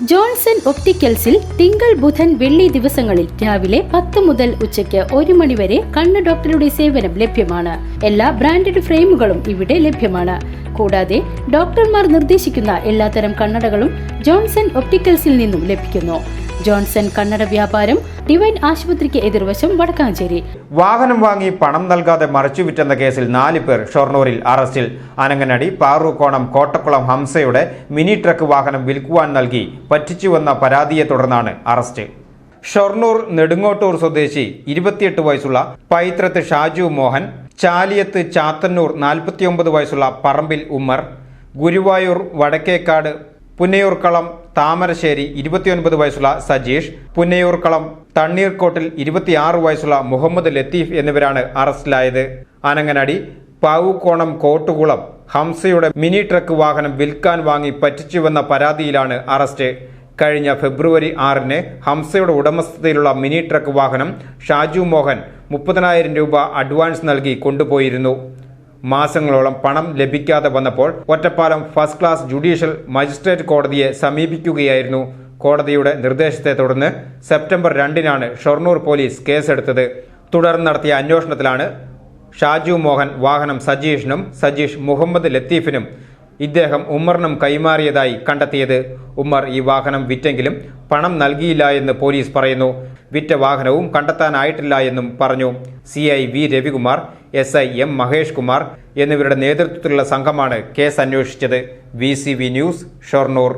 Johnson ഒപ്റ്റിക്കൽസിൽ തിങ്കൾ ബുധൻ വെള്ളി ദിവസങ്ങളിൽ രാവിലെ 10 മുതൽ ഉച്ചയ്ക്ക് 1 മണി വരെ കണ്ണ് ഡോക്ടറുടെ സേവനം ലഭ്യമാണ്. എല്ലാ ബ്രാൻഡഡ് ഫ്രെയിമുകളും ഇവിടെ ലഭ്യമാണ്. കൂടാതെ ഡോക്ടർമാർ നിർദ്ദേശിക്കുന്ന എല്ലാത്തരം കണ്ണടകളും ജോൺസൺ ഒപ്റ്റിക്കൽസിൽ നിന്നും ലഭിക്കുന്നു. ജോൺസൺ കണ്ണട വ്യാപാരം ഡിവൈൻ ആശുപത്രിക്ക് എതിർവശം വടക്കാഞ്ചേരി. വാഹനം വാങ്ങി പണം നൽകാതെ മറിച്ചുവിറ്റെന്ന കേസിൽ 4 പേർ ഷൊർണൂരിൽ അറസ്റ്റിൽ. അനങ്ങനടി പാറൂക്കോണം കോട്ടക്കുളം ഹംസയുടെ മിനി ട്രക്ക് വാഹനം വിൽക്കുവാൻ നൽകി പറ്റിച്ചുവെന്ന പരാതിയെ തുടർന്നാണ് അറസ്റ്റ്. ഷൊർണൂർ നെടുങ്ങോട്ടൂർ സ്വദേശി 28 വയസ്സുള്ള പൈത്രത്ത് ഷാജു മോഹൻ, ചാലിയത്ത് ചാത്തന്നൂർ 49 വയസ്സുള്ള പറമ്പിൽ ഉമ്മർ, ഗുരുവായൂർ വടക്കേക്കാട് പുന്നയൂർക്കളം താമരശ്ശേരി 29 വയസ്സുള്ള സജീഷ്, പുന്നയൂർക്കളം തണ്ണീർക്കോട്ടിൽ 26 വയസ്സുള്ള മുഹമ്മദ് ലത്തീഫ് എന്നിവരാണ് അറസ്റ്റിലായത്. അനങ്ങനടി പാവുക്കോണം കോട്ടുകുളം ഹംസയുടെ മിനി ട്രക്ക് വാഹനം വിൽക്കാൻ വാങ്ങി പറ്റിച്ചുവെന്ന പരാതിയിലാണ് അറസ്റ്റ്. കഴിഞ്ഞ ഫെബ്രുവരി 6-ന് ഹംസയുടെ ഉടമസ്ഥതയിലുള്ള മിനി ട്രക്ക് വാഹനം ഷാജു മോഹൻ 30,000 രൂപ അഡ്വാൻസ് നൽകി കൊണ്ടുപോയിരുന്നു. മാസങ്ങളോളം പണം ലഭിക്കാതെ വന്നപ്പോൾ Ottapalam first class judicial magistrate കോടതിയെ സമീപിക്കുകയായിരുന്നു. കോടതിയുടെ നിർദ്ദേശത്തെ തുടർന്ന് സെപ്റ്റംബർ 2-നാണ് ഷൊർണൂർ പോലീസ് കേസെടുത്തത്. തുടർന്ന് നടത്തിയ അന്വേഷണത്തിലാണ് ഷാജു മോഹൻ വാഹനം സജീഷ് മുഹമ്മദ് ലത്തീഫിനും ഇദ്ദേഹം ഉമ്മറിനും കൈമാറിയതായി കണ്ടെത്തിയത്. ഉമ്മർ ഈ വാഹനം വിറ്റെങ്കിലും പണം നൽകിയില്ല എന്ന് പോലീസ് പറയുന്നു. വിറ്റ വാഹനവും കണ്ടെത്താനായിട്ടില്ല എന്നും പറഞ്ഞു. CI V Ravikumar, SI M Mahesh Kumar എന്നിവരുടെ നേതൃത്വത്തിലുള്ള സംഘമാണ് കേസ് അന്വേഷിച്ചത്. VCV news, Shoranur.